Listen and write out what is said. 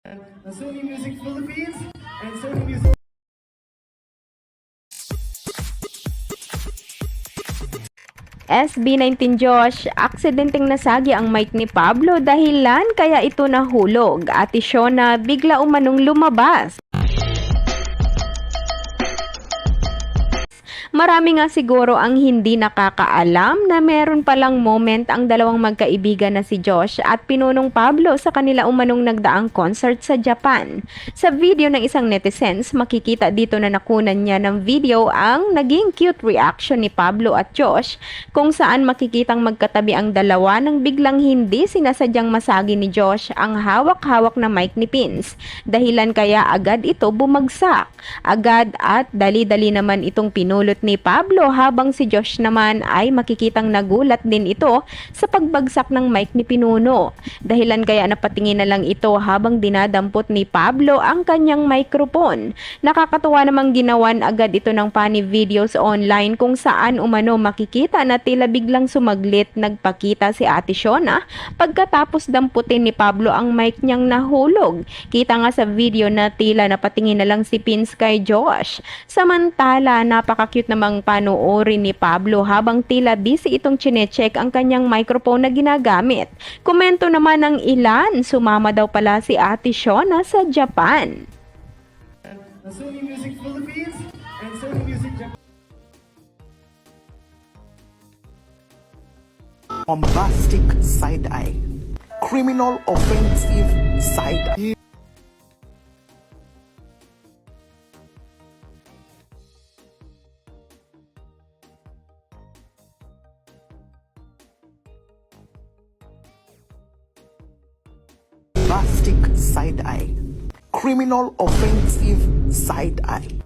Sony Music Philippines and Sony Music. SB19 Josh, aksidenteng nasagi ang mic ni Pablo dahilan kaya ito nahulog. Ate Shona bigla umanong lumabas. Marami nga siguro ang hindi nakakaalam na meron palang moment ang dalawang magkaibigan na si Josh at Pinunong Pablo sa kanila umanong nagdaang concert sa Japan. Sa video ng isang netizens, makikita dito na nakunan niya ng video ang naging cute reaction ni Pablo at Josh kung saan makikitang magkatabi ang dalawa nang biglang hindi sinasadyang masagi ni Josh ang hawak-hawak na mic ni Pins. Dahilan kaya agad ito bumagsak. Agad at dali-dali naman itong pinulot ni Pablo habang si Josh naman ay makikitang nagulat din ito sa pagbagsak ng mic ni Pinuno. Dahilan kaya napatingin na lang ito habang dinadampot ni Pablo ang kanyang microphone. Nakakatuwa namang ginawan agad ito ng funny videos online kung saan umano makikita na tila biglang sumaglit nagpakita si Ate Shona pagkatapos damputin ni Pablo ang mic niyang nahulog. Kita nga sa video na tila napatingin na lang si Pins kay Josh. Samantala, napaka-cute namang panoorin ni Pablo habang tila busy itong chinecheck ang kanyang microphone na ginagamit. Komento naman ng ilan, sumama daw pala si Ate Shona sa Japan. Sony Music Philippines and Sony Music Japan. Bombastic side-eye, criminal offensive side-eye. Bombastic side-eye, criminal offensive side-eye.